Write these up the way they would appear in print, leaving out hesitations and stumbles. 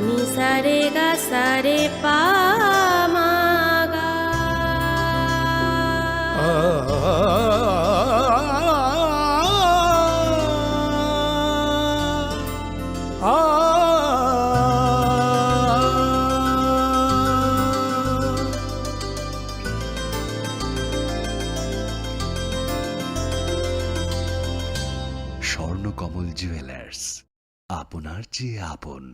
ni sa re ga sa re pa ma ga Swarnakamal jewellers, আপনার চেয়ে আপন।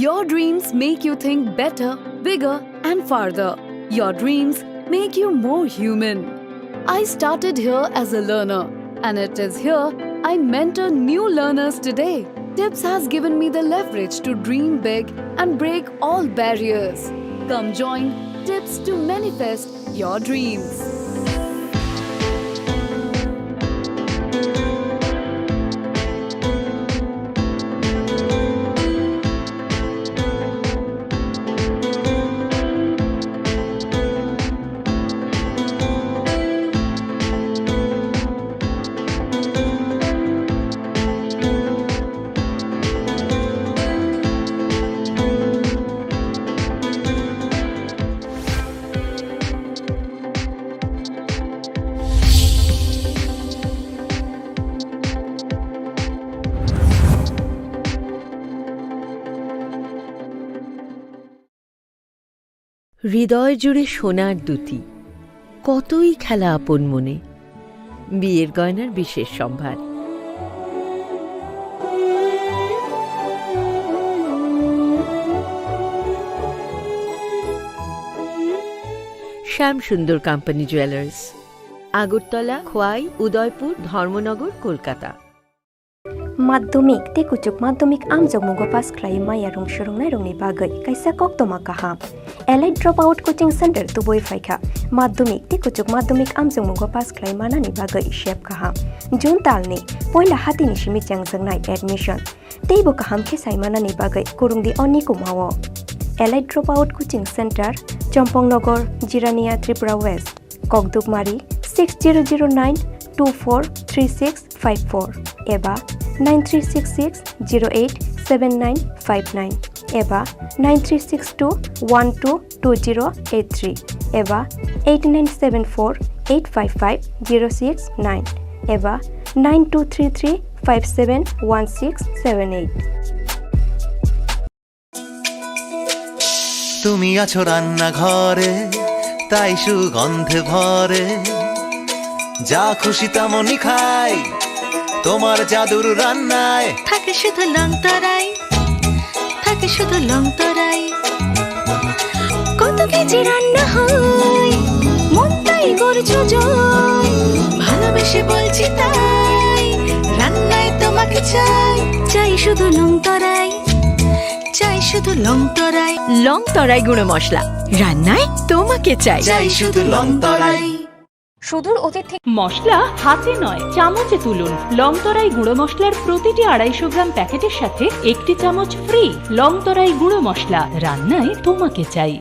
Your dreams make you think better, bigger, and farther. Your dreams make you more human. I started here as a learner, and it is here I mentor new learners today. Tips has given me the leverage to dream big and break all barriers. Come join Tips to manifest your dreams. হৃদয় জুড়ে সোনার দুটি, কতই খেলা আপন মনে। বিয়ের গয়নার বিশেষ সম্ভার। Shyamsundar company jewellers, Agartala, Khowai, Udaipur, Dharmanagar, Kolkata. माध्यमिक ते कुचुक माध्यमिक आमजोग मुगो पास क्लाइ माया रंग सुरंगनाय रंगनि बागै कायसा कक्तमा काहा elite drop out coaching centre तुबोय फायखा माध्यमिक ते कुचुक माध्यमिक आमजोग मुगो पास क्लाइ मानानि बागै शेप काहा जुन तालनि पहिला हातिनि सिमि चेंजोंनाय एडमिशन तेबो काहाम के साइमानानि बागै कुरुंगदि अनि कुमावो elite drop out coaching centre Champaknagar Jirania Tripura west ककदुकमारी 6009243654 एबा 9366087959 एबा 9362122083 एबा 8974855069 एबा 9233571678। তুমি আছো রান্না ঘরে তাই সুগন্ধে ভরে যা খুশি তেমনই খাই তোমার জাদুর রান্নায় থাকে শুধু লংতরাই থাকে শুধু লংতরাই কত কেজি রান্না হয় মন তাই করছো জয় ভালোবেসে বলছি তাই রান্নায় তোমাকে চাই চাই শুধু লংতরাই চাই শুধু লংতরাই লংতরাই গুঁড়ো মশলা রান্নায় তোমাকে চাই চাই শুধু লংতরাই। সুদূর অতীত থেকে মশলা হাতে নয় চামচে তুলুন। লংতরাই গুঁড়ো মশলার প্রতিটি 250 গ্রাম প্যাকেটের সাথে 1 চামচ ফ্রি। লংতরাই গুঁড়ো মশলা রান্নায় তোমাকে চাই।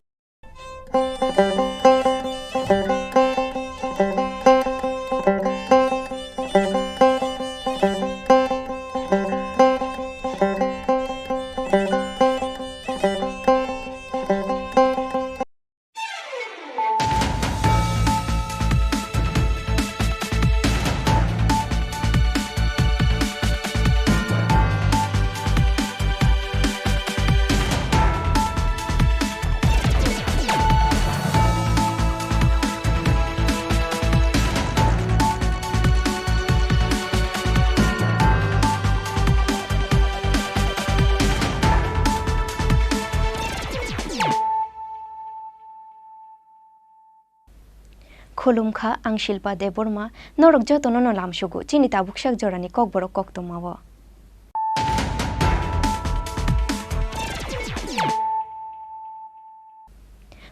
खुलुमखा आं शिल्पा देबरमा नरक जतन लामसुगु चिनि ताबुकसाक जरानि ककबरक कक्तमावो।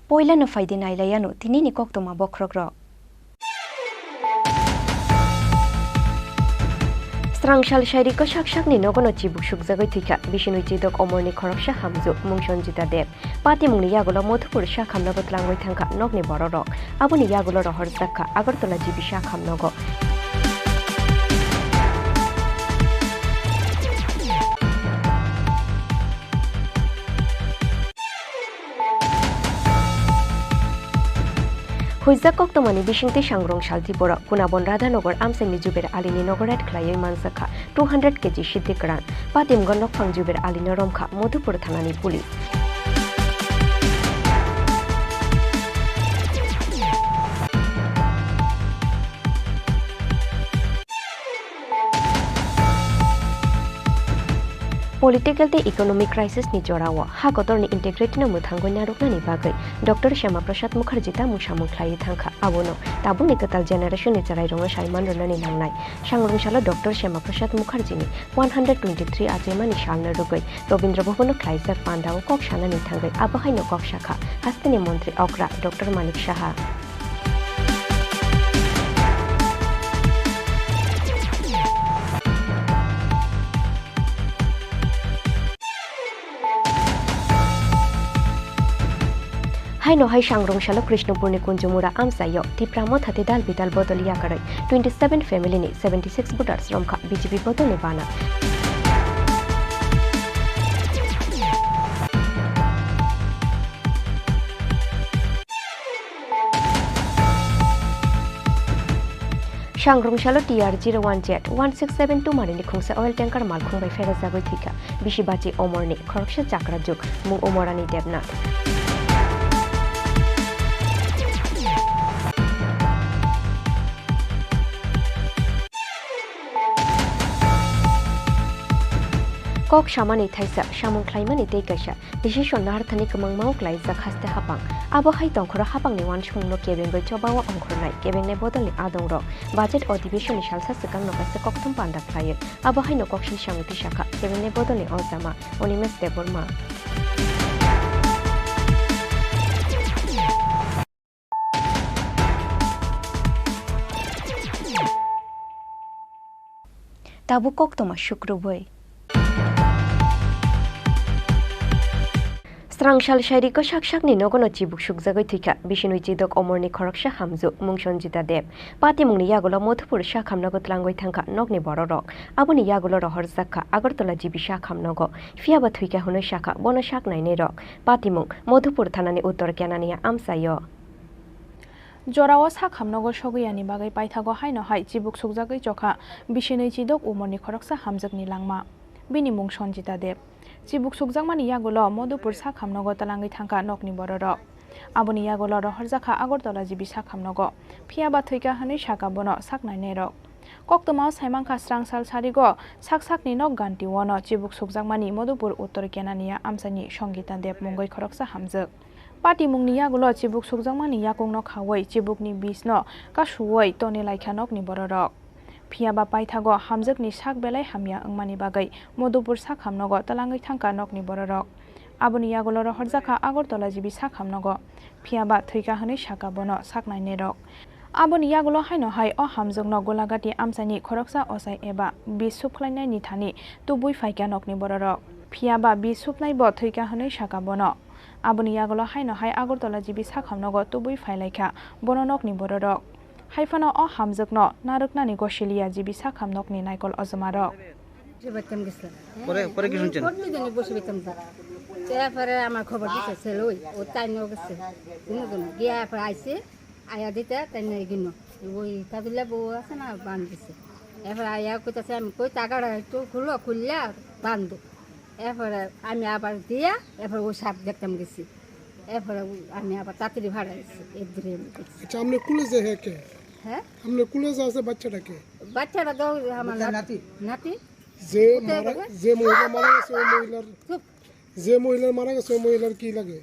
पहिला नफाइदि नाइलायानु तिनिनि कक्तमा बख्रग्र स्रांसाल शायरिक साकसाकनि नगन चिबुक सुकजागै थैखा बिष्णु चिदक अमरनि खरकसा हामजु मुं सन्जिता देव पाति मुंनि यागुल मधुपुर शाखामनगो tlangwai थांखा नगनि बररक आबुनि यागुल रहर जाखा आगरतला जिबि शाखामनगो Huizak koktomani bisingti sangrongshal Tripura kunabon Radhanagar amsengni juber alini nogorat khlaioi mansakha 200 kg shidikran patimgon nokphang juber alini romkha Madhupur thanani pulis Political te economic crisis ni jorawa ha kotor ni integrate na muthangoi narokna ni bagai Dr. Shama Prasad Mukherjee ta musamung khlai thangkha abono tabuni katal generation ni charai ronga saiman rona ni nangnai sangrungshala Dr. Shama Prasad Mukherjee ni 123 ajema ni shalna rugai Robindra Bhavan khlai sa pandao kok shana ni thangai abahai no kok shakha hastini mantri Okra Dr. Malik Shaha Hai no hai sangrong shalo Krishnapur ni kunjumura amsayo tipramo thate dal bidal bodoliya karai 27 family ni 76 voters romkha BJP bodol ni bana Sangrong shalo TR01Z 1672 marini khungsa oil tanker mal khungbai fera jagoi thika bishibachi omorni khoroksa chakra juk mung omorani debnath Kok shamani thaisa shamung khlaimani tei kaisa decision narthani kamang mau klai jakhaste hapang abo hai tongkhora hapang ni wan shungno kebeng goi chobawa ongkhornai kebeng ne bodoli adong ro budget अधिवेशन salsa sekang no kaisa kokthum panda khlai abo hai no kokshi samiti shakha kebeng ne bodoli ozama onimes deborma tabu koktoma shukruboi Strangshal Shairiko Shakshakni Nogono Chibuk Shukzagoi Thika Bishinui Chidok Omorni Khoroksha Hamzu Mungshonjita Deb Pati Mungni Yagulo Madhupur Shakhamnogo Tlangoi Thangka Nogni Bororok Abuni Yagulo Rohor Zakha Agartala Jibi Shakhamnogo Fiaba Thuika Huno Shaka Bono Shak Naine Rok Pati Mung Madhupur Thanani Uttor Kyanania Amsayo Jorawa Shakhamnogo Shoguyani Bagai Paithago Haino Hai Chibuk Shukzagoi Chokha Bishinui Chidok Omorni Khoroksa Hamjakni Langma Bini Mungshonjita Deb Chibuk sukjakmani yagulo Madhupur sakhamnogo talangai thangka nokni bororok aboni yagulo rohorjakha Agartala jibi sakhamnogo phiaba thuika hanui saka bono saknaine rok koktoma saimangkha strangshal sarigo saksakni nok ganti wono chibuk sukjakmani Madhupur uttor kenania amsani Songita Deb mungoi khoroksa hamjak Pati mungni yagulo chibuk sukjakmani yakongno khawai chibukni bisno kasuwai toni laikha nokni bororok Phiaba paithago hamjakni sak belai hamya angmani bagai Madhupur sakhamnogo talangai thangka nokni bororok aboni yagulo rohorjakha Agartala jibi sakhamnogo phiaba thuika hanui saka bono saknaine rok aboni yagulo haino hai o hamjakno golagati amsani khoroksa osai eba bis suklainai ni thani tubui faika nokni bororok phiaba bis suklai bo thuika hanui saka bono aboni yagulo haino hai Agartala jibi sakhamnogo tubui failaikha bono nokni bororok Haifano o hamjakno naruknani gosiliya jibi sakhamnokni naikol ozmarok পরে কি শুনছেন বসে বেতন তারপরে আমার খবর দিতে ছিল ও তাই নিয়ে গেছে গিয়া আইসে আয়া দিতে তাই নিয়ে গিন ওই কাবিলা বউ আছে না বান দিছে এরপরে আয়া কইতাছে আমি কই টাকাটা একটু খুললা বান্ধ এরপরে আমি আবার দিয়া এরপরে ওই সাপ দেখতাম গেছি এরপরে আমি আবার তাড়াতাড়ি ভাড়াইছি এদিকে আচ্ছা আপনি কুলে যে কে হ্যাঁ আপনি কুলে যে আছে বাচ্চাটাকে বাচ্চাটা তো আমার নাতি যে মহিলা মারা গেছে ওই মহিলার যে মহিলা মারা গেছে ওই মহিলার কি লাগে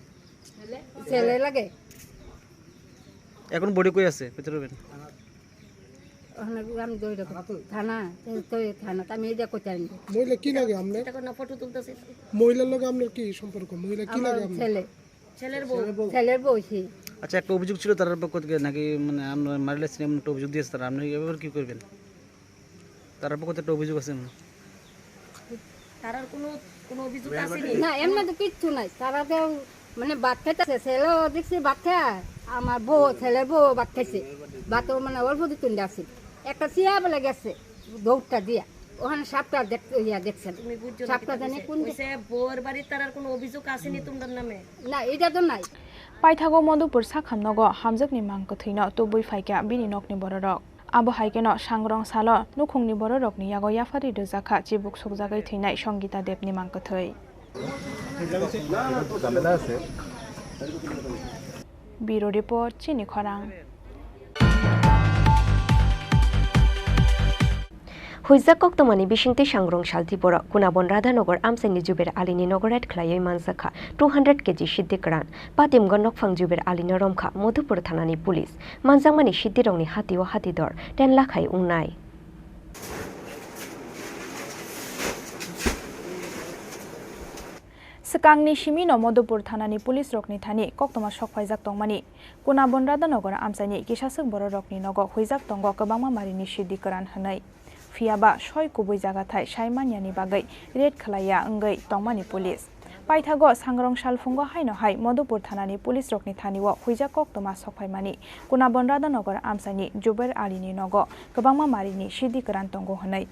ছেলে লাগে এখন বডি কই আছে ভিতরে আমি দই থানা আমি এটা করতে আনি মহিলা কি লাগে আপনি ফটো তুলতেছি মহিলার লগে আপনার কি সম্পর্ক মহিলা কি লাগে আপনার ছেলের বউ আচ্ছা একটা অভিযোগ ছিল তার পক্ষ থেকে নাকি মানে আমরা মারলে সিনেমা একটা অভিযোগ দিয়েছে তারা আপনি এবার কি করবেন তার পক্ষ থেকে একটা অভিযোগ আছে তার কোনো অভিযোগ আছে না এমন তো কিচ্ছু নাই তারা তো মানে ভাত খাইতেছে ছেলে দেখছি ভাত খায় আমার বউ ছেলের বউ ভাত খাইছে ভাত মানে অল্প দিতুন আছে একটা চিয়া বলে গেছে দৌড়টা দিয়া ওখানে সাপটা দেখছেন সাপটা জানি কোন বউর বাড়ির তার কোনো অভিযোগ আসেনি তোমার নামে না এটা তো নাই পাইথাগো মধুপুর সাখামনগো হামজাকনি मांगकथैनो तुबुइ फाइका बिनि नकनि बररक आबो हाइकेनो सांग्रं सालो नुखुंनि बररकनि यागो याफारि दोजाखा चिबुक सकजागै थैनाय संगीता देबनि मांगकथै ब्युरो रिपोर्ट चिनी खरां Huizak koktomani bishingti sangrong Tripura kunabon Radhanagar amsaini juber alini nogoret khlayai mansakha 200 kg siddikran patimgon nokphang juber alini romkha Madhupur thanani police manjangmani siddirongni hati o hatidor 10 lakhai ungnai Sekangni Shimino Madhupur thanani police rokni thani koktoma sokfaijak tongmani kunabon Radhanagar amsaini kisasuk bororokni nogo huijak tongo kwbangma marini siddikran hanai Fiaba Shoi Kubui Jagatai Shaimanyani Bagai Red Khalaya Ngai Tongmani Police Paithago Sangrong Shalfungo Haino Hai Madhupur Thanani Police Rokni Thaniwo Huija Koktoma Sokhaimani Kunabon Radhanagar Amsani Juber Alini Nogo Kwbangma Marini Siddikran Tongo Hanai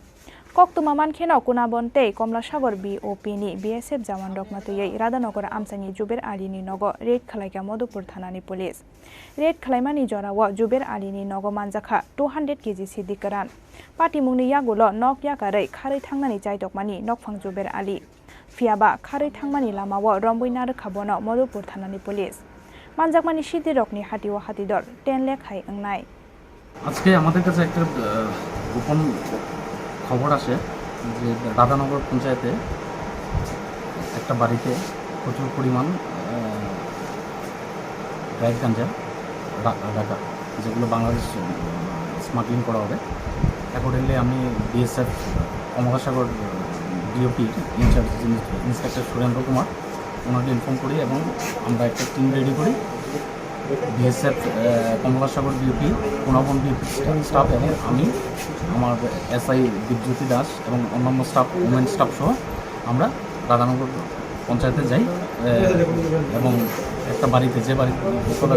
Koktoma Mankheno Kunabon Tei Komlasagor BOP ni BSF Jawan Rok Matuyei Radhanagar Amsani Juber Alini Nogo Red Khalaya Madhupur Thanani Police Red Khalaimani Jorawo Juber Alini Nogo Manjakha 200 kg Siddikran Patimungni yagulo nok yakarai kharai thangnani jaitokmani nokphang juber ali fiaba kharai thangmani lamawo rombuina rkhabono Madhupur thanani police manjakmani siddirokni hatiwo hatidor 10 lakh hai angnai আজকে আমাদের কাছে একটা গোপন খবর আসে যে রাধানগর পঞ্চায়েতে একটা বাড়িতে প্রচুর পরিমাণ ড্রাইভ গাঞ্জা রাখা যেগুলো বাংলাদেশ স্মাগলিং করা হবে অ্যাকর্ডিংলি আমি BSF Kamalasagar DOP in charge inspector Surendra Kumar ওনাকে ইনফর্ম করি এবং আমরা একটা টিম রেডি করি বিএসএফ কমলাসাগর ডিওপি পুনবন ডিওপি স্টাফ এবং আমি আমার এসআই দীপজ্যোতি দাস এবং অন্যান্য স্টাফ ওমেন স্টাফ সহ আমরা রাধানগর পঞ্চায়েতে যাই এবং একটা বাড়িতে যে বাড়ি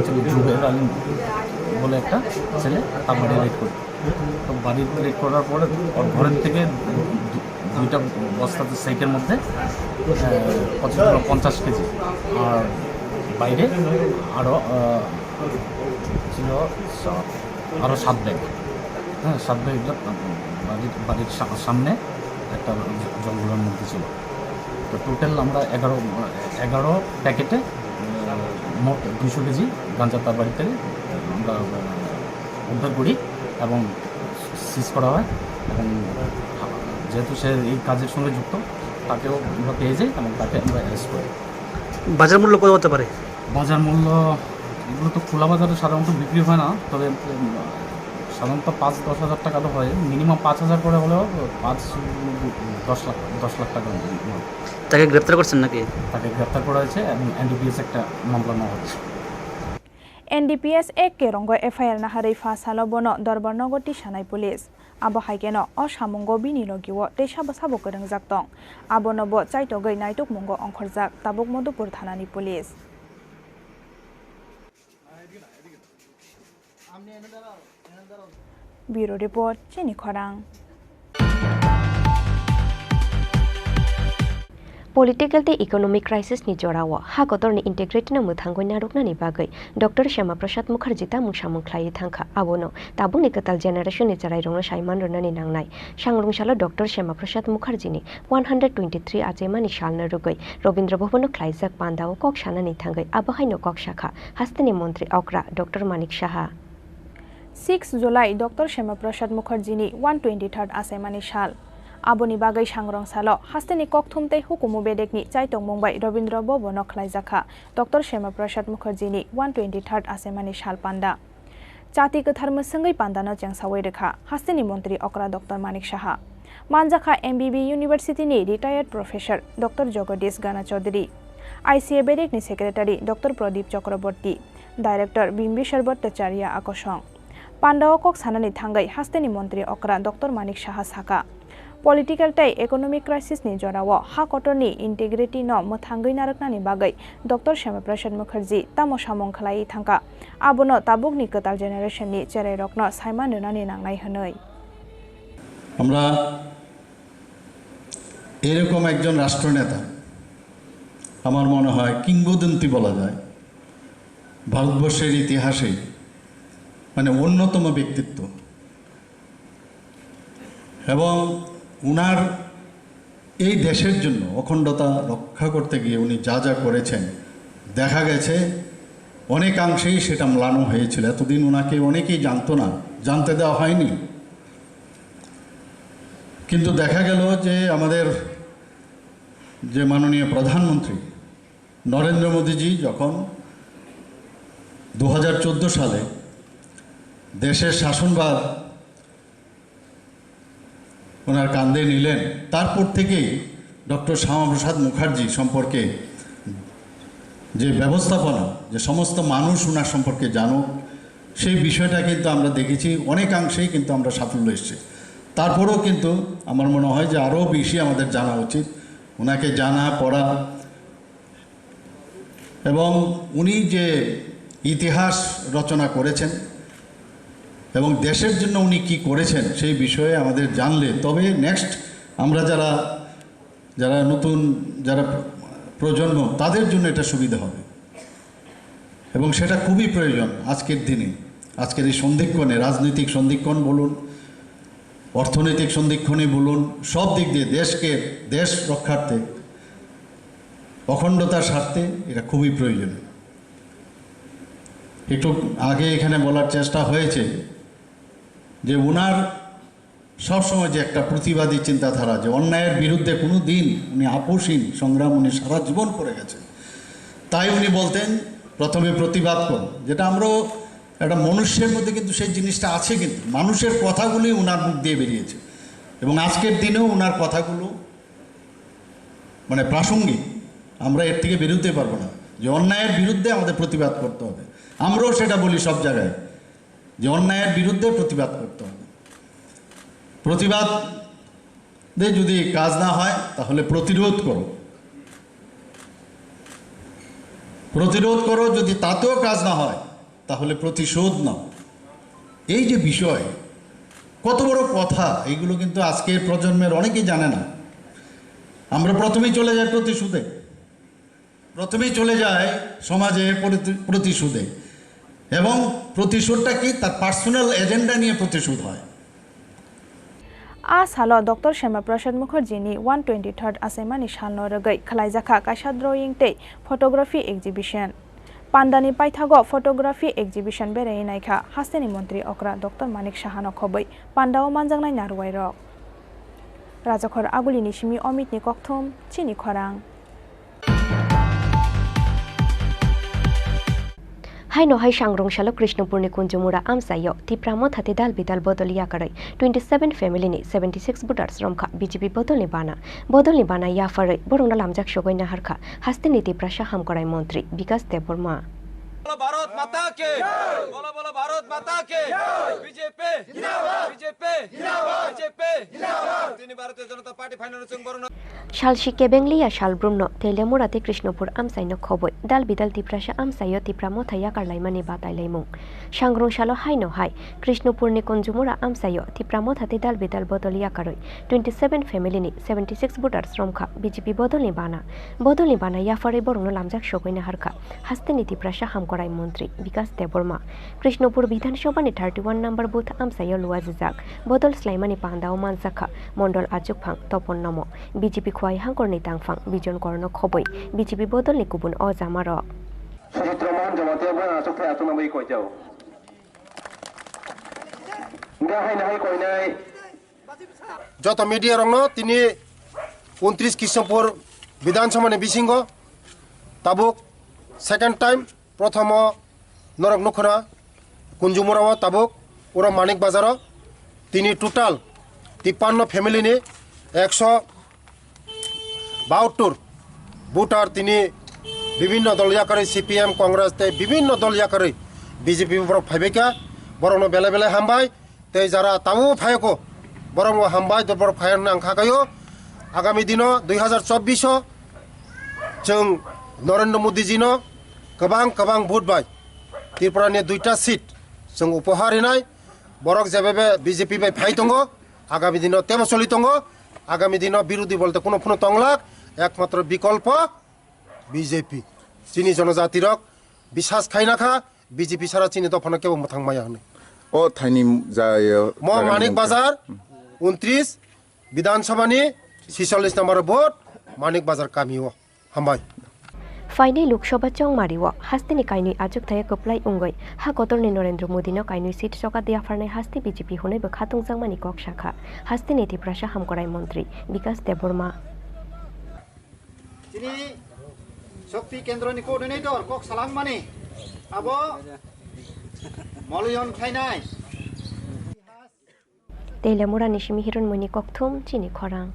ছিল জুবের আলী বলে একটা ছেলে তার বাড়ি রেড করি তো বাড়ি রেড করার পরে ঘরের থেকে দুইটা বস্তাতে সাইকের মধ্যে 50 কেজি আর বাইরে ছিল আরও 7 ব্যাগ হ্যাঁ 7 ব্যাগ বাড়ির সামনে একটা জঙ্গলের মধ্যে ছিল তো টোটাল আমরা 11 প্যাকেটে মোট 200 কেজি গাঁজা তার বাড়ি থেকে আমরা উদ্ধার করি এবং সিজ করা হয় এবং যেহেতু সে এই কাজের সঙ্গে যুক্ত তাকেও আমরা পেয়ে যাই এবং তাকে আমরা অ্যারেস্ট করি বাজার মূল্য কত হতে পারে বাজার মূল্য এগুলো তো খোলা বাজারে সাধারণত বিক্রি হয় না তবে সাধারণত 5-10 হাজার টাকা তো হয় মিনিমাম 5,000 করে হলেও 5-10 লাখ টাকা তাকে গ্রেপ্তার করছেন নাকি তাকে গ্রেপ্তার করা হয়েছে এবং এনডিপিএস একটা মামলা নেওয়া হচ্ছে NDPS ek kerongo FIR na harai fa salo bono Dorbarnagar tisanai police abo haikeno osamungo bini logiwo teisa basabo kereng jaktong abono bo chaito gei naitok mungo ongkhorjak tabuk Madhupur thanani police Bureau report Chini Khorang Political te economic crisis ni jorawo ha kotor ni integrate na muthangoi narukna ni bagai Dr. Shama Prasad Mukherjee ta mungsamung khlai thangkha abono tabuni katal generation ni charai rong saiman ronani nangnai sangrung salo Dr. Shama Prasad Mukherjee ni 123 ajemani salna rugai Robindra Bhobono khlaijak pandao kok sanani thangai abahaino kok shakha hastini montri okra Dr. Manik Saha 6 July Dr. Shama Prasad Mukherjee ni 123rd asaimani sal Aboni bagai sangrong salo hasteni kokthumtei hukumu bedekni chaitong mumbai Robindra Bhobono khlaijakha Dr. Shama Prasad Mukherjee ni 123rd asemani sal panda Chati kathar msangei pandano chengsawai rekha hasteni montri okra Dr. Manik Saha manjakha MBB University ni retired professor Dr. Jagadish Gana Chaudhary ICA bedekni secretary Dr. Pradip Chakraborty director Bimbishar Bhattacharya Akosong Pandao kok sanani thangai hasteni montri okra Dr. Manik Saha saka Political tai economic crisis ni jorawo ha kotorni integrity no muthangai naraknani bagai Dr. Shama Prasad Mukherjee tamo samong khlai thangka abono tabukni katal generation ni cherai rokno saiman runani nangnai hanoi আমরা এরকম একজন রাষ্ট্রনেতা আমার মনে হয় কিংবদন্তি বলা যায় ভারতবর্ষের ইতিহাসে, মানে অন্যতম ব্যক্তিত্ব। এবং উনার এই দেশের জন্য অখণ্ডতা রক্ষা করতে গিয়ে উনি যা যা করেছেন দেখা গেছে অনেকাংশেই সেটা ম্লান হয়েছিল। এতদিন ওনাকে অনেকেই জানতো না, জানতে দেওয়া হয়নি। কিন্তু দেখা গেল যে আমাদের যে মাননীয় প্রধানমন্ত্রী নরেন্দ্র মোদীজি যখন 2014 সালে দেশের শাসনভার ওনার কাঁধে নিলেন, তারপর থেকেই ডক্টর শ্যামাপ্রসাদ মুখার্জি সম্পর্কে যে ব্যবস্থাপনা, যে সমস্ত মানুষ ওনার সম্পর্কে জানুক, সেই বিষয়টা কিন্তু আমরা দেখেছি অনেকাংশেই কিন্তু আমরা সাফল্য এসেছে। তারপরেও কিন্তু আমার মনে হয় যে আরও বেশি আমাদের জানা উচিত, ওনাকে জানা পড়া। এবং উনি যে ইতিহাস রচনা করেছেন এবং দেশের জন্য উনি কি করেছেন সেই বিষয়ে আমাদের জানলে তবে নেক্সট আমরা যারা নতুন যারা প্রজন্ম তাদের জন্য এটা সুবিধা হবে। এবং সেটা খুবই প্রয়োজন আজকের দিনে, আজকের এই সন্ধিক্ষণে, রাজনৈতিক সন্ধিক্ষণ বলুন, অর্থনৈতিক সন্ধিক্ষণই বলুন, সব দিক দিয়ে দেশ রক্ষার্থে, অখণ্ডতার স্বার্থে এটা খুবই প্রয়োজনীয়। একটু আগে এখানে বলার চেষ্টা হয়েছে যে ওনার সবসময় যে একটা প্রতিবাদী চিন্তাধারা, যে অন্যায়ের বিরুদ্ধে কোনো দিন উনি আপোষহীন সংগ্রাম উনি সারা জীবন করে গেছেন। তাই উনি বলতেন প্রথমে প্রতিবাদ করুন, যেটা আমরাও একটা মনুষ্যের মধ্যে কিন্তু সেই জিনিসটা আছে, কিন্তু মানুষের কথাগুলি ওনার মুখ দিয়ে বেরিয়েছে। এবং আজকের দিনেও ওনার কথাগুলো মানে প্রাসঙ্গিক, আমরা এর থেকে বেরোতে পারবো না, যে অন্যায়ের বিরুদ্ধে আমাদের প্রতিবাদ করতে হবে। আমরাও সেটা বলি সব জায়গায় যে অন্যায়ের বিরুদ্ধে প্রতিবাদ করতে হবে। প্রতিবাদে যদি কাজ না হয় তাহলে প্রতিরোধ করো, প্রতিরোধ করো, যদি তাতেও কাজ না হয় তাহলে প্রতিশোধ নাও। এই যে বিষয়, কত বড় কথা, এইগুলো কিন্তু আজকের প্রজন্মের অনেকেই জানে না। আমরা প্রথমেই চলে যাই প্রতিশোধে, প্রথমেই চলে যায় সমাজের প্রতিশোধে। এবং প্রতিশোধটা কি, তার পার্সোনাল এজেন্ডা নিয়ে প্রতিশোধ হয়। आज हालो डॉक्टर श्यामाप्रसाद मुखर्जीनि 123rd आसामानि सालनो रगै खलाइजाखा कायसा ड्रयिं तै फटोग्राफि एक्जिबिशन पान्डानि पाइथागो फटोग्राफि एक्जिबिशन बेरायनायखा हास्टेनि मन्त्री अक्रा डॉक्टर मानिक साहानो खबै पान्डाओ मानजांनाय नारवायरक राजाखर आगुलिनि सिमि अमितनि कक्थुम चिनि खरां। हाय नो हाय सांग्रंशालो कृष्णपुरनि कुंजुमुरा आमसायो तिप्रामो थाते दाल बिदाल बदलिया करै 27 फेमिलिनि 76 भोटार्स रमखा बीजेपी बदलनि बाना याफारै बरंना लामजाक सगैना हारखा हास्तेनि तिप्रासा हामकराय मंत्री विकास देबबर्मा। भारत माता के बोलो बोलो भारत माता के बीजेपी जिंदाबाद बीजेपी जिंदाबाद बीजेपी जिंदाबाद তিনি ভারতীয় জনতা পার্টি ফাইনাল চংবরণ शालशी केबेंगलिया शालब्रुमनो तेलेमुराते कृष्णपुर आमसाइनो खबै दाल बिदाल तिप्रासा आमसायो तिप्रामो थाया कारलाइमानि बाताइलाइमुं सांग्रंशालो हायनो हाय कृष्णपुरनि कुंजुमुरा आमसायो तिप्रामो थाते दाल बिदाल बदलिया करै 27 फेमिलिनि 76 भोटार्स रमखा बीजेपी बदलनि बाना याफारै बरंनो लामजाक सगैना हारखा हास्तेनि तिप्रासा हामकराय मंत्री विकास देबबर्मा। कृष्णपुर विधानसभानि 31 नम्बर बुथ आमसायो लुवाजिजाक बदल स्लाइमानि पान्दाओ मानजाखा मंडल आजुकफां तपन नमो बीजेपी खुवाई हांकरनि तांफां बिजन करनो खबै बीजेपी बदलनि गुबुन अजामारक सचित्रमान जमाते बा आसुफाय आसुनामै कयजाव गाहाय नाहाय कयनाय যত মিডিয়া রংনো তিনি 29 কৃষ্ণপুর বিধানসভানি বিসিঙ্গ তাবুক সেকেন্ড টাইম প্রথম নরক নখরা কুঞ্জুমুরাও তাবুক ওরা মানিক বাজার তিনি টোটাল 53 ফ্যামিলিনি 172 ভোটার তিনি বিভিন্ন দলীয়াকারী সিপিএম কংগ্রেস তে বিভিন্ন দলীয়াকারী বিজেপি ফাইবেকা বরং বেলা বেলা হামবাই তে যারা তাও ফায়কো বরং হামবাই দরবার ফায়ন নাংখাগাयो आगामी दिनों 2024 जों नरेंद्र मोदी जीनो गोबां भोट बाय त्रिपुरानि 2टा सीट जों उपहार होनाय बरक जेबे बीजेपी बाय फाय दङ आगामी दिनों तेबो सलि दङ আগামী দিনও বিরোধী বলতে কোনো কোনো তংলাক একমাত্র বিকল্প বিজেপি চিনি জনজাতির বিশ্বাস খাই নাখা বিজেপি ছাড়া চিনি তখন কেউ থাকমায়া হনে ও থাইনি ম মানিক বাজার 29 বিধানসভানি 46 নম্বর ভোট মানিক বাজার কামিও হামবাই फाइनल लोकसभा चौंग मारिव हास्तिनि काइनुइ आजुक थाय कप्लाय उंगै हा कतरनि नरेंद्र मोदीनो काइनुइ सीट सका दिया फारनाय हास्ति बीजेपी हुनैबो खातुंजांमानि कक शाखा हास्तिनि त्रिपुरा हामकराय मन्त्री विकास देबबर्मा चिनी शक्ति केन्द्रनि कोअर्डिनेटर कक सालांमानि आबो मलयन खाइनाय तेलेमुरा निशिमि हिरन मनि ककथुम चिनी खरां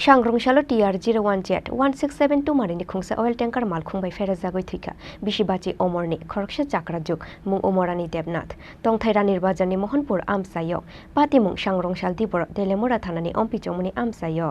सांग्रंशालो TR01Z 1672 मारिनि खुंसा ऑयल टैंकार मालखुंबाय फेराजागै थैखा बिशिबाची अमरनि खरकशा चाक्राजुग मुं अमरानि देबनाथ तंथायरा निर्वाचननि मोहनपुर आमसायो पातिमुं सांग्रंशाल दिबर तेलेमुरा थानानि अम्पिचौमनि आमसायो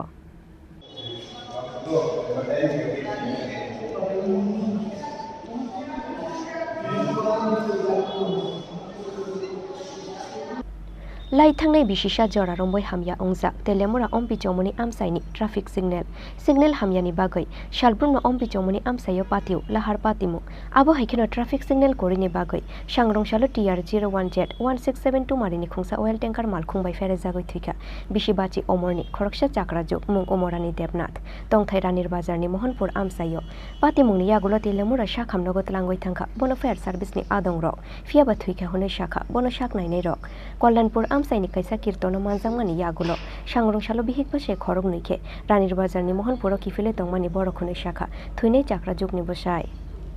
लाइथांनाय बिशिसा जरा रंबय हामया अंजाक तेलेमुरा अम्पिचौमनि आमसायनि ट्राफिक सिगनेल हामयानि बागै शालब्रुमनो अम्पिचौमनि आमसायो पातिउ लाहार पातिमु आबो हाइखेनो ट्राफिक सिगनेल करिनि बागै सांग्रंशालो TR01Z 1672 मारिनि खुंसा ऑयल टैंकार मालखुंबाय फेराजागै थैखा बिशिबाची अमरनि खरकशा चाक्राजुग मुं अमरानि देबनाथ तंथायरा निर्बाजारनि मोहनपुर आमसायो पातिमुंनि यागुलो तेलेमुरा शाखामनगो तलांगै थांखा बनो फायार सार्भिसनि आदंरक फियाबा थैखा हुनै शाखा बनो शाकनायनै रक कल्याणपुर आमसायनि कैसा कीर्तनो मानजांमानि यागुलो सांग्रंशालो बिहिकबासे खरग नैखे रानीर बाजारनि मोहनपुर किफिले तंमानि बरखुनै शाखा थुइनै चाक्राजुगनि बसाय